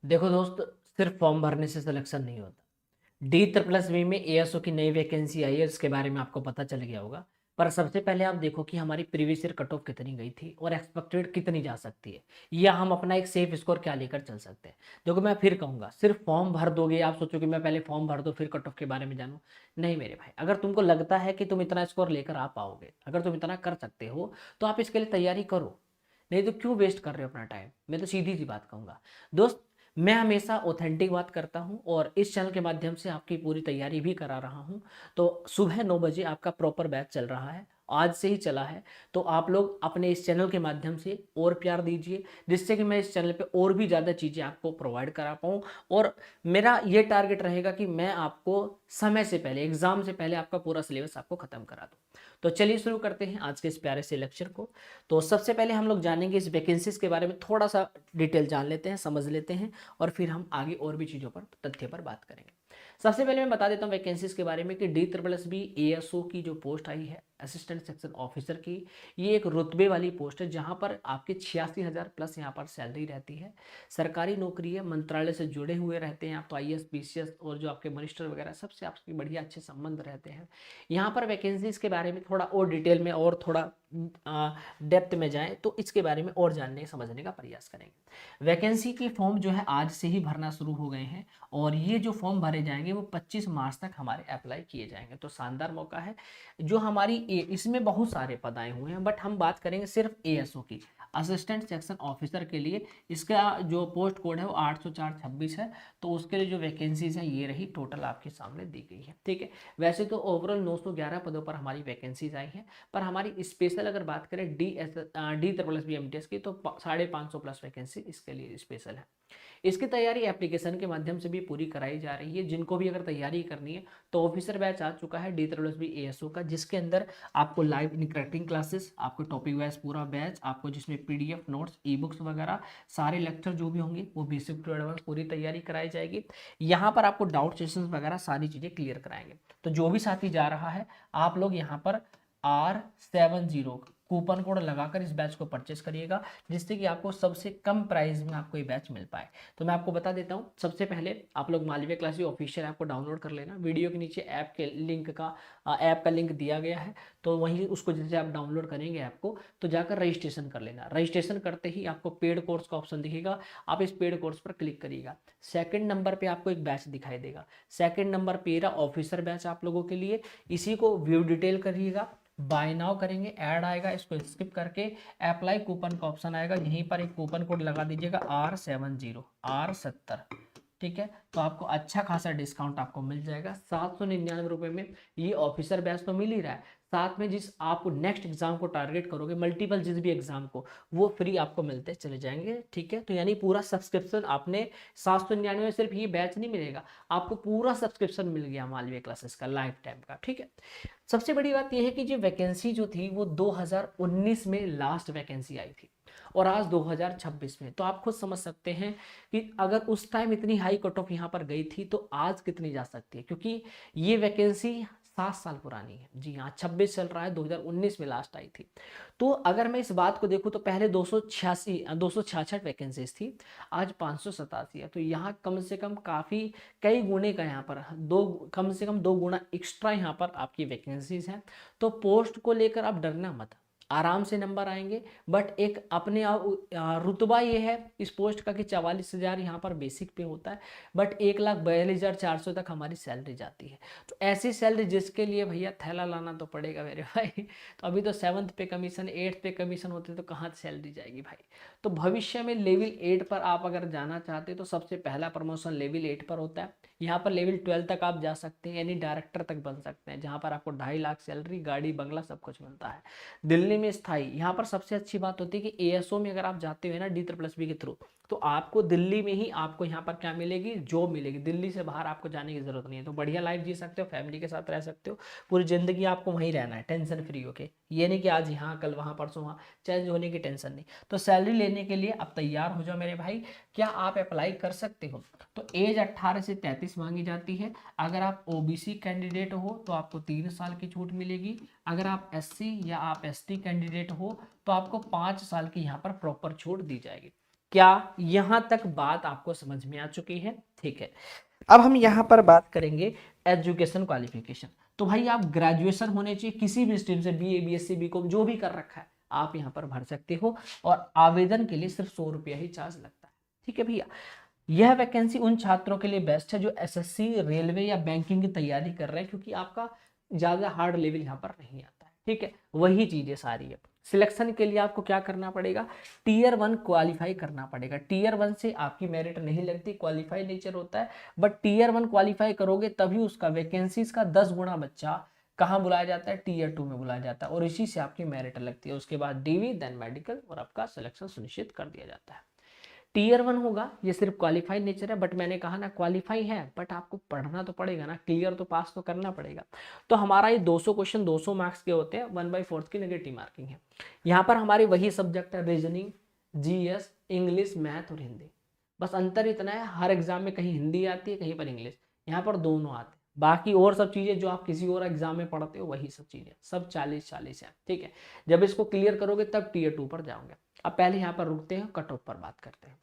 देखो दोस्त, सिर्फ फॉर्म भरने से सिलेक्शन नहीं होता। डी ट्रिपल बी में एएसओ की नई वैकेंसी आई है, इसके बारे में आपको पता चल गया होगा। पर सबसे पहले आप देखो कि हमारी प्रीवियस ईयर कट ऑफ कितनी गई थी और एक्सपेक्टेड कितनी जा सकती है, या हम अपना एक सेफ स्कोर क्या लेकर चल सकते हैं। देखो मैं फिर कहूंगा, सिर्फ फॉर्म भर दोगे, आप सोचो कि मैं पहले फॉर्म भर दो फिर कट ऑफ के बारे में जानूं। नहीं मेरे भाई, अगर तुमको लगता है कि तुम इतना स्कोर लेकर आ पाओगे, अगर तुम इतना कर सकते हो, तो आप इसके लिए तैयारी करो। नहीं तो क्यों वेस्ट कर रहे हो अपना टाइम। मैं तो सीधी सी बात कहूंगा दोस्त, मैं हमेशा ऑथेंटिक बात करता हूं और इस चैनल के माध्यम से आपकी पूरी तैयारी भी करा रहा हूं। तो सुबह 9 बजे आपका प्रॉपर बैच चल रहा है, आज से ही चला है। तो आप लोग अपने इस चैनल के माध्यम से और प्यार दीजिए, जिससे कि मैं इस चैनल पे और भी ज़्यादा चीज़ें आपको प्रोवाइड करा पाऊँ। और मेरा ये टारगेट रहेगा कि मैं आपको समय से पहले, एग्जाम से पहले आपका पूरा सिलेबस आपको खत्म करा दूँ। तो चलिए शुरू करते हैं आज के इस प्यारे से लेक्चर को। तो सबसे पहले हम लोग जानेंगे इस वैकेंसीज के बारे में, थोड़ा सा डिटेल जान लेते हैं, समझ लेते हैं, और फिर हम आगे और भी चीज़ों पर, तथ्य पर बात करेंगे। सबसे पहले मैं बता देता हूँ वैकेंसीज के बारे में कि D triple S B ASO की जो पोस्ट आई है, असिस्टेंट सेक्शन ऑफिसर की, ये एक रुतबे वाली पोस्ट है जहाँ पर आपके 86,000 प्लस यहाँ पर सैलरी रहती है। सरकारी नौकरी है, मंत्रालय से जुड़े हुए रहते हैं आप, तो आईएएस पीसीएस और जो आपके मिनिस्टर वगैरह सबसे आपके बढ़िया अच्छे संबंध रहते हैं। यहाँ पर वैकेंसीज के बारे में थोड़ा और डिटेल में और थोड़ा डेप्थ में जाएं तो इसके बारे में और जानने समझने का प्रयास करेंगे। वैकेंसी की फॉर्म जो है आज से ही भरना शुरू हो गए हैं, और ये जो फॉर्म भरे जाएंगे वो 25 मार्च तक हमारे अप्लाई किए जाएंगे। तो शानदार मौका है। जो हमारी इसमें बहुत सारे पद आए हुए हैं, बट हम बात करेंगे सिर्फ एएसओ की, असिस्टेंट सेक्शन ऑफिसर के लिए। इसका जो पोस्ट कोड है वो 804-26 है। तो उसके लिए जो वैकेंसीज है ये रही टोटल आपके सामने दी गई है, ठीक है। वैसे तो ओवरऑल 911 पदों पर हमारी वैकेंसीज आई हैं, पर हमारी स्पेशल अगर बात करें D triple S B MTS की, तो 550 प्लस वैकेंसी इसके लिए स्पेशल है। इसकी तैयारी एप्लीकेशन के माध्यम से भी पूरी कराई जा रही है। जिनको भी अगर तैयारी करनी है तो ऑफिसर बैच आ चुका है D triple S B ASO का, जिसके अंदर आपको लाइव इंटरेक्टिंग क्लासेस, आपको टॉपिक वाइज पूरा बैच, आपको जिसमें पीडीएफ नोट्स ई बुक्स वगैरह सारे लेक्चर जो भी होंगे वो बेसिक टू एडवांस पूरी तैयारी कराई जाएगी। यहाँ पर आपको डाउट सेशंस वगैरह सारी चीज़ें क्लियर कराएंगे। तो जो भी साथी जा रहा है, आप लोग यहाँ पर R70 कूपन कोड लगाकर इस बैच को परचेस करिएगा, जिससे कि आपको सबसे कम प्राइस में आपको ये बैच मिल पाए। तो मैं आपको बता देता हूँ, सबसे पहले आप लोग मालवीय क्लासेस ऑफिशियल ऐप को डाउनलोड कर लेना। वीडियो के नीचे ऐप का लिंक दिया गया है, तो वहीं उसको जैसे आप डाउनलोड करेंगे ऐप को, तो जाकर रजिस्ट्रेशन कर लेना। रजिस्ट्रेशन करते ही आपको पेड कोर्स का ऑप्शन दिखेगा, आप इस पेड कोर्स पर क्लिक करिएगा। सेकंड नंबर पे आपको एक बैच दिखाई देगा, सेकंड नंबर पे रहा ऑफिसर बैच आप लोगों के लिए। इसी को व्यू डिटेल करिएगा, बाय नाउ करेंगे, ऐड आएगा, इसको स्किप करके अप्लाई कूपन का ऑप्शन आएगा, यहीं पर एक कूपन कोड लगा दीजिएगा R70 ठीक है। तो आपको अच्छा खासा डिस्काउंट आपको मिल जाएगा 799 रुपये में। ये ऑफिसर बैच तो मिल ही रहा है, साथ में जिस आपको नेक्स्ट एग्जाम को टारगेट करोगे, मल्टीपल जिस भी एग्जाम को, वो फ्री आपको मिलते चले जाएंगे, ठीक है। तो यानी पूरा सब्सक्रिप्शन आपने 799 में, सिर्फ ये बैच नहीं मिलेगा, आपको पूरा सब्सक्रिप्शन मिल गया मालवीय क्लासेस का लाइफ टाइम का, ठीक है। सबसे बड़ी बात यह है कि जो वैकेंसी जो थी वो 2019 में लास्ट वैकेंसी आई थी, और आज 2026 में। तो आप खुद समझ सकते हैं कि अगर उस टाइम इतनी हाई कट ऑफ यहाँ पर गई थी, तो आज कितनी जा सकती है, क्योंकि ये वैकेंसी 7 साल पुरानी है। जी हाँ, 26 चल रहा है, 2019 में लास्ट आई थी। तो अगर मैं इस बात को देखूँ तो पहले 266 वैकेंसीज थी, आज 587 है। तो यहाँ कम से कम काफ़ी कई गुने का यहाँ पर कम से कम 2 गुना एक्स्ट्रा यहाँ पर आपकी वैकेंसीज हैं। तो पोस्ट को लेकर आप डरना मत, आराम से नंबर आएंगे। बट एक अपने रुतबा ये है इस पोस्ट का कि 44,000 यहाँ पर बेसिक पे होता है, बट 1,42,400 तक हमारी सैलरी जाती है। तो ऐसी सैलरी जिसके लिए भैया थैला लाना तो पड़ेगा मेरे भाई। तो अभी तो 7th पे कमीशन, 8th पे कमीशन होते तो कहाँ सैलरी जाएगी भाई। तो भविष्य में लेवल 8 पर आप अगर जाना चाहते तो सबसे पहला प्रमोशन लेवल 8 पर होता है। यहाँ पर लेवल 12 तक आप जा सकते हैं, यानी डायरेक्टर तक बन सकते हैं, जहाँ पर आपको 2.5 लाख सैलरी, गाड़ी बंगला सब कुछ मिलता है। दिल्ली में स्थायी, यहाँ पर सबसे अच्छी बात होती है कि एएसओ में अगर आप जाते हो ना डी ट्रिपल एस बी के थ्रू, तो आपको दिल्ली में ही आपको यहाँ पर क्या मिलेगी, जॉब मिलेगी। दिल्ली से बाहर आपको जाने की जरूरत नहीं है। तो बढ़िया लाइफ जी सकते हो, फैमिली के साथ रह सकते हो, पूरी जिंदगी आपको वहीं रहना है टेंशन फ्री होके। ये नहीं कि आज यहाँ कल वहाँ परसों वहाँ, चेंज होने की टेंशन नहीं। तो सैलरी लेने के लिए अब तैयार हो जाओ मेरे भाई। क्या आप अप्लाई कर सकते हो? तो एज 18 से 33 मांगी जाती है। अगर आप ओबीसी कैंडिडेट हो तो आपको 3 साल की छूट मिलेगी। अगर आप एससी या आप एसटी कैंडिडेट हो तो आपको 5 साल की यहाँ पर प्रॉपर छूट दी जाएगी। क्या यहां तक बात आपको समझ में आ चुकी है? ठीक है, अब हम यहां पर बात करेंगे एजुकेशन क्वालिफिकेशन। तो भाई आप ग्रेजुएशन होने चाहिए किसी भी स्ट्रीम से, बीए, बीएससी, बीकॉम जो भी कर रखा है आप यहां पर भर सकते हो, और आवेदन के लिए सिर्फ 100 रुपया ही चार्ज लगता है। ठीक है भैया, यह वैकेंसी उन छात्रों के लिए बेस्ट है जो एसएससी, रेलवे या बैंकिंग की तैयारी कर रहे हैं, क्योंकि आपका ज्यादा हार्ड लेवल यहाँ पर नहीं आता है। ठीक है, वही चीजें सारी है। सिलेक्शन के लिए आपको क्या करना पड़ेगा, टीयर 1 क्वालिफाई करना पड़ेगा। टीयर 1 से आपकी मेरिट नहीं लगती, क्वालिफाई नेचर होता है, बट टीयर 1 क्वालिफाई करोगे तभी उसका वैकेंसीज का 10 गुना बच्चा कहाँ बुलाया जाता है, टीयर 2 में बुलाया जाता है, और इसी से आपकी मेरिट लगती है। उसके बाद डीवी, देन मेडिकल, और आपका सिलेक्शन सुनिश्चित कर दिया जाता है। टीयर 1 होगा, ये सिर्फ क्वालिफाई नेचर है, बट मैंने कहा ना क्वालिफाई है बट आपको पढ़ना तो पड़ेगा ना, क्लियर तो पास तो करना पड़ेगा। तो हमारा ये 200 क्वेश्चन 200 मार्क्स के होते हैं, 1/4 की नेगेटिव मार्किंग है। यहाँ पर हमारे वही सब्जेक्ट है, रीजनिंग, जीएस, इंग्लिश, मैथ और हिंदी। बस अंतर इतना है, हर एग्जाम में कहीं हिंदी आती है, कहीं पर इंग्लिश, यहाँ पर दोनों आते हैं। बाकी और सब चीजें जो आप किसी और एग्जाम में पढ़ते हो वही सब चीजें, सब 40-40 है। ठीक है, जब इसको क्लियर करोगे तब टीयर 2 पर जाओगे। अब पहले यहाँ पर रुकते हैं, कट ऑफ पर बात करते हैं।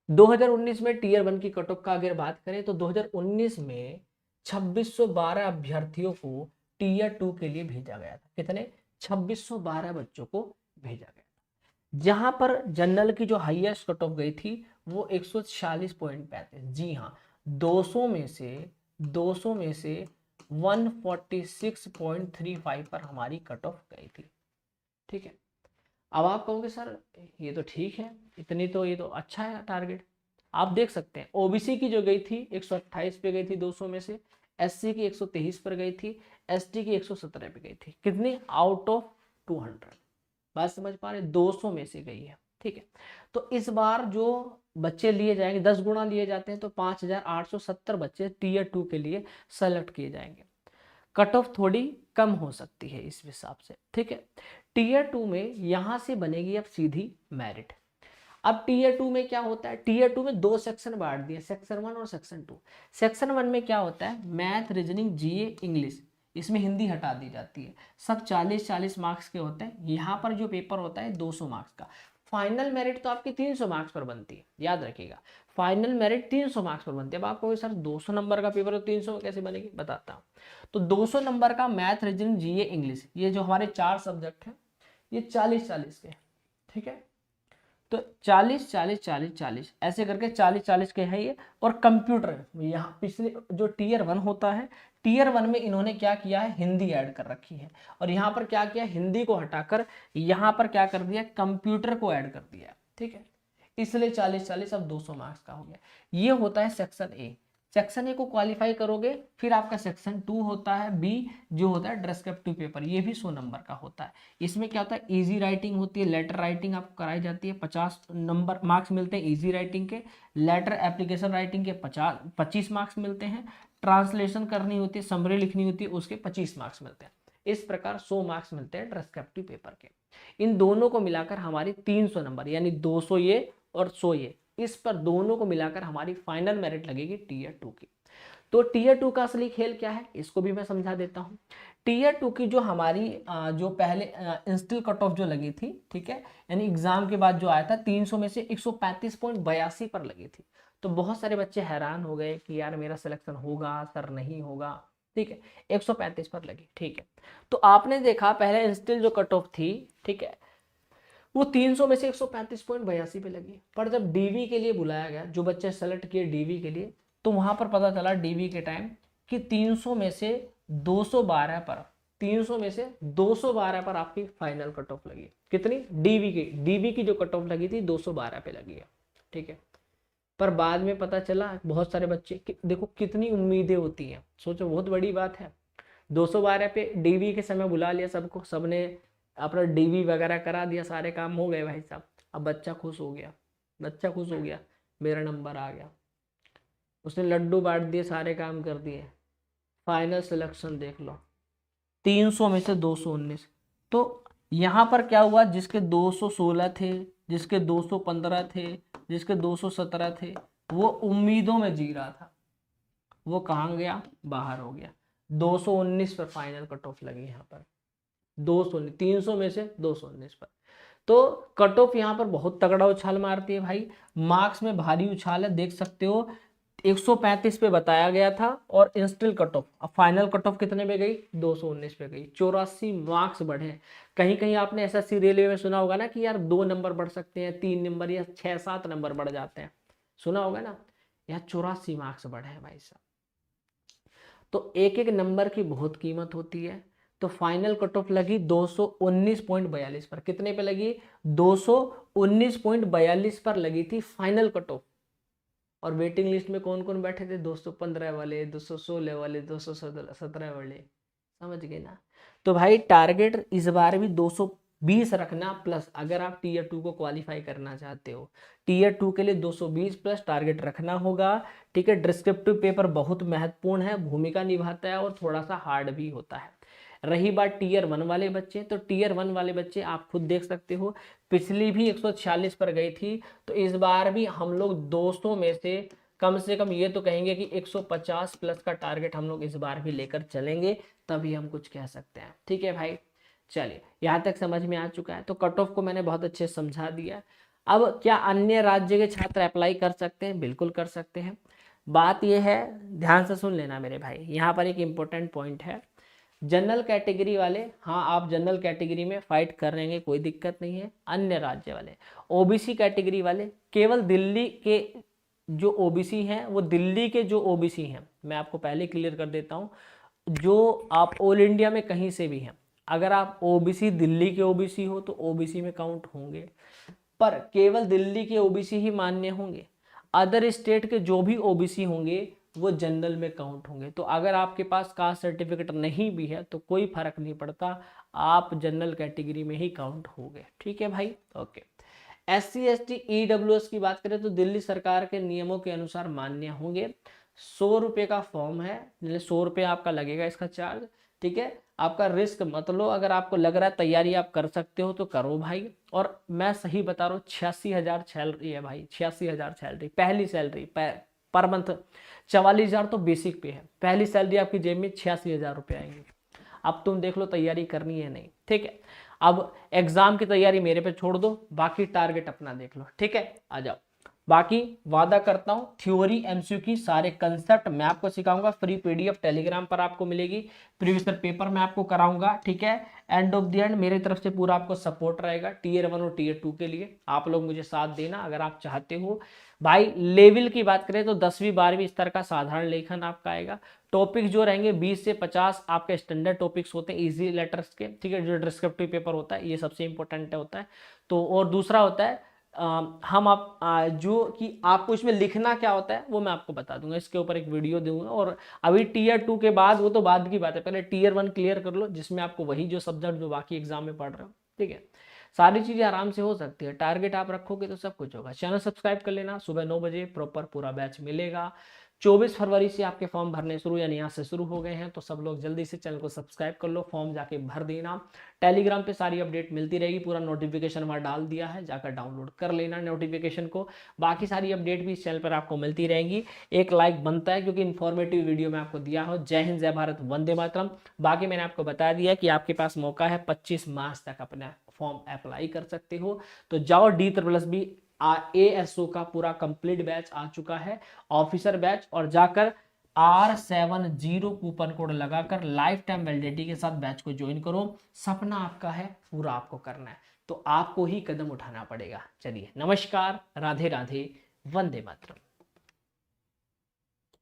2019 में टीयर 1 की कट ऑफ का अगर बात करें तो 2019 में 2612 अभ्यर्थियों को टीयर 2 के लिए भेजा गया था। कितने? 2612 बच्चों को भेजा गया था, जहां पर जनरल की जो हाईएस्ट कट ऑफ गई थी वो 146.35। जी हाँ, 200 में से 146.35 पर हमारी कट ऑफ गई थी। ठीक है, अब आप कहोगे सर ये तो ठीक है, इतनी तो ये तो अच्छा है टारगेट। आप देख सकते हैं ओबीसी की जो गई थी 128 पे गई थी 200 में से, एससी की 123 पर गई थी, एसटी की 117 पे गई थी। कितनी? Out of 200। बात समझ पा रहे? 200 में से गई है। ठीक है, तो इस बार जो बच्चे लिए जाएंगे 10 गुना लिए जाते हैं, तो 5870 बच्चे टीयर 2 के लिए सेलेक्ट किए जाएंगे। कट ऑफ थोड़ी कम हो सकती है इस हिसाब से। ठीक है, टीयर 2 में यहां से बनेगी अब सीधी मेरिट। अब टीयर 2 में क्या होता है, टीयर 2 में 2 सेक्शन बांट दिए, सेक्शन 1 और सेक्शन 2। सेक्शन 1 में क्या होता है, मैथ, रीजनिंग, जीए, इंग्लिश, इसमें हिंदी हटा दी जाती है। सब 40-40 मार्क्स के होते हैं। यहाँ पर जो पेपर होता है 200 मार्क्स का। फाइनल मेरिट तो आपकी 300 मार्क्स पर बनती है, याद रखिएगा, फाइनल मेरिट 300 मार्क्स पर बनती है। अब आप कहोगे सर 200 नंबर का पेपर तो 300 में कैसे बनेगी, बताता हूँ। तो 200 नंबर का मैथ, रीजनिंग, जीए, इंग्लिश, ये जो हमारे 4 सब्जेक्ट हैं ये 40-40 के। ठीक है, तो 40-40-40-40 ऐसे करके 40-40 के हैं ये। और कंप्यूटर, यहाँ पिछले जो टीयर 1 होता है, टीयर 1 में इन्होंने क्या किया है, हिंदी ऐड कर रखी है, और यहाँ पर क्या किया, हिंदी को हटाकर यहाँ पर क्या कर दिया, कंप्यूटर को ऐड कर दिया। ठीक है, इसलिए 40-40 अब 200 मार्क्स का हो गया। ये होता है सेक्शन ए। सेक्शन ए को क्वालिफाई करोगे फिर आपका सेक्शन 2 होता है, बी, जो होता है डिस्क्रिप्टिव पेपर, ये भी 100 नंबर का होता है। इसमें क्या होता है, इजी राइटिंग होती है, लेटर राइटिंग आपको कराई जाती है, 50 नंबर मार्क्स मिलते हैं इजी राइटिंग के। लेटर एप्लीकेशन राइटिंग के 25 मार्क्स मिलते हैं। ट्रांसलेशन करनी होती है, समरी लिखनी होती है, उसके 25 मार्क्स मिलते हैं। इस प्रकार 100 मार्क्स मिलते हैं डिस्क्रिप्टिव पेपर के। इन दोनों को मिलाकर हमारी 300 नंबर, यानी 200 ये और 100 ये, इस पर दोनों को मिलाकर हमारी फाइनल मेरिट लगेगी टीयर 2 की। तो टीयर 2 का असली खेल क्या है, इसको भी मैं समझा देता हूँ। टीयर 2 की जो हमारी जो पहले इंस्टिल कट ऑफ जो लगी थी, ठीक है, यानी एग्जाम के बाद जो आया था 300 में से 135.82 पर लगी थी। तो बहुत सारे बच्चे हैरान हो गए कि यार मेरा सिलेक्शन होगा सर, नहीं होगा। ठीक है, 135 पर लगी। ठीक है, तो आपने देखा पहले इंस्टिल जो कट ऑफ थी, ठीक है, वो 300 में से 135.82 पे लगी। पर जब डीवी के लिए बुलाया गया, जो बच्चे सेलेक्ट किए डीवी के लिए, तो वहां पर पता चला डीवी के टाइम कि 300 में से 212 पर 300 में से 212 पर आपकी फाइनल कट ऑफ लगी। कितनी? डीवी की जो कट ऑफ लगी थी 212 पे लगी है। ठीक है, पर बाद में पता चला बहुत सारे बच्चे देखो कितनी उम्मीदें होती हैं, सोचो बहुत बड़ी बात है। 212 पे डीवी के समय बुला लिया सबको, सबने अपना डीवी वगैरह करा दिया, सारे काम हो गए भाई साहब। अब बच्चा खुश हो गया, बच्चा खुश हो गया, मेरा नंबर आ गया, उसने लड्डू बांट दिए, सारे काम कर दिए। फाइनल सिलेक्शन देख लो, 300 में से 219। तो यहाँ पर क्या हुआ, जिसके 216 थे, जिसके 215 थे, जिसके 217 थे, वो उम्मीदों में जी रहा था, वो कहाँ गया, बाहर हो गया। 219 पर फाइनल कट ऑफ लगी यहाँ पर, 219, 300 में से 219 पर। तो कट ऑफ यहाँ पर बहुत तगड़ा उछाल मारती है भाई, मार्क्स में भारी उछाल है, देख सकते हो 135 पे बताया गया था और इंस्टिल कट ऑफ, अब फाइनल कट ऑफ कितने पे गई, 219 पे गई, 84 मार्क्स बढ़े। कहीं कहीं आपने एसएससी रेलवे में सुना होगा ना कि यार 2 नंबर बढ़ सकते हैं, 3 नंबर या 6-7 नंबर बढ़ जाते हैं, सुना होगा ना, यार 84 मार्क्स बढ़े हैं भाई साहब। तो एक एक नंबर की बहुत कीमत होती है। तो फाइनल कट ऑफ लगी 219.42 पर, कितने पे लगी, 219.42 पर लगी थी फाइनल कट ऑफ। और वेटिंग लिस्ट में कौन कौन बैठे थे, 215 वाले, 216 वाले, 217 वाले, समझ गए ना। तो भाई टारगेट इस बार भी 220 रखना प्लस, अगर आप टीयर 2 को क्वालिफाई करना चाहते हो, टीयर 2 के लिए 220 प्लस टारगेट रखना होगा। ठीक है, डिस्क्रिप्टिव पेपर बहुत महत्वपूर्ण है, भूमिका निभाता है और थोड़ा सा हार्ड भी होता है। रही बात टीयर 1 वाले बच्चे, तो टीयर 1 वाले बच्चे आप खुद देख सकते हो, पिछली भी 146 पर गई थी, तो इस बार भी हम लोग 200 में से कम ये तो कहेंगे कि 150 प्लस का टारगेट हम लोग इस बार भी लेकर चलेंगे, तभी हम कुछ कह सकते हैं। ठीक है भाई, चलिए यहाँ तक समझ में आ चुका है। तो कट ऑफ को मैंने बहुत अच्छे से समझा दिया। अब क्या अन्य राज्य के छात्र अप्लाई कर सकते हैं, बिल्कुल कर सकते हैं। बात यह है, ध्यान से सुन लेना मेरे भाई, यहाँ पर एक इंपॉर्टेंट पॉइंट है, जनरल कैटेगरी वाले, हाँ आप जनरल कैटेगरी में फाइट कर रहेंगे, कोई दिक्कत नहीं है। अन्य राज्य वाले, ओबीसी कैटेगरी वाले, केवल दिल्ली के जो ओबीसी हैं, वो दिल्ली के जो ओबीसी हैं, मैं आपको पहले क्लियर कर देता हूँ, जो आप ऑल इंडिया में कहीं से भी हैं, अगर आप ओबीसी दिल्ली के ओबीसी हो तो ओबीसी में काउंट होंगे, पर केवल दिल्ली के ओबीसी ही मान्य होंगे। अदर स्टेट के जो भी ओबीसी होंगे वो जनरल में काउंट होंगे। तो अगर आपके पास कास्ट सर्टिफिकेट नहीं भी है तो कोई फर्क नहीं पड़ता, आप जनरल कैटेगरी में ही काउंट होंगे। ठीक है भाई, ओके। SC ST EWS की बात करें तो दिल्ली सरकार के नियमों के अनुसार मान्य होंगे। 100 रुपये का फॉर्म है, 100 रुपये आपका लगेगा इसका चार्ज। ठीक है, आपका रिस्क मत लो, अगर आपको लग रहा है तैयारी आप कर सकते हो तो करो भाई। और मैं सही बता रहा हूँ, 86,000 सैलरी है भाई, 86,000 सैलरी, पहली सैलरी पर मंथ। 44,000 तो बेसिक पे है, पहली सैलरी आपकी जेब में 86,000 रुपये आएंगे। अब तुम देख लो तैयारी करनी है नहीं, ठीक है। अब एग्जाम की तैयारी मेरे पे छोड़ दो, बाकी टारगेट अपना देख लो, ठीक है। आ जाओ, बाकी वादा करता हूं थ्योरी एमसीक्यू की सारे कंसेप्ट मैं आपको सिखाऊंगा, फ्री पीडीएफ टेलीग्राम पर आपको मिलेगी, प्रीवियस पेपर मैं आपको कराऊंगा। ठीक है, एंड ऑफ द एंड मेरी तरफ से पूरा आपको सपोर्ट रहेगा टीयर 1 और टीयर 2 के लिए। आप लोग मुझे साथ देना अगर आप चाहते हो। भाई लेवल की बात करें तो 10वीं 12वीं स्तर का साधारण लेखन आपका आएगा। टॉपिक जो रहेंगे 20 से 50 आपके स्टैंडर्ड टॉपिक्स होते हैं इजी लेटर्स के, ठीक है। जो डिस्क्रिप्टिव पेपर होता है ये सबसे इंपॉर्टेंट होता है। तो और दूसरा होता है हम आप जो कि आपको इसमें लिखना क्या होता है वो मैं आपको बता दूंगा, इसके ऊपर एक वीडियो दूंगा। और अभी टीयर 2 के बाद वो तो बाद की बात है, पहले टीयर 1 क्लियर कर लो जिसमें आपको वही जो सब्जेक्ट जो बाकी एग्जाम में पढ़ रहे हो, ठीक है। सारी चीजें आराम से हो सकती है, टारगेट आप रखोगे तो सब कुछ होगा। चैनल सब्सक्राइब कर लेना, सुबह 9 बजे प्रॉपर पूरा बैच मिलेगा। 24 फरवरी से आपके फॉर्म भरने शुरू यानी यहाँ से शुरू हो गए हैं, तो सब लोग जल्दी से चैनल को सब्सक्राइब कर लो, फॉर्म जाके भर देना। टेलीग्राम पे सारी अपडेट मिलती रहेगी, पूरा नोटिफिकेशन वहाँ डाल दिया है, जाकर डाउनलोड कर लेना नोटिफिकेशन को। बाकी सारी अपडेट भी इस चैनल पर आपको मिलती रहेंगी। एक लाइक बनता है क्योंकि इन्फॉर्मेटिव वीडियो मैं आपको दिया हो। जय हिंद, जय भारत, वंदे मातरम। बाकी मैंने आपको बता दिया कि आपके पास मौका है 25 मार्च तक अपना फॉर्म अप्लाई कर सकते हो। तो जाओ, D++ ASO का पूरा कंप्लीट बैच आ चुका है, ऑफिसर बैच, और जाकर R70 कूपन कोड लगाकर लाइफ टाइम वैलिडिटी के साथ बैच को ज्वाइन करो। सपना आपका है, पूरा आपको करना है, तो आपको ही कदम उठाना पड़ेगा। चलिए, नमस्कार, राधे राधे, वंदे मातरम।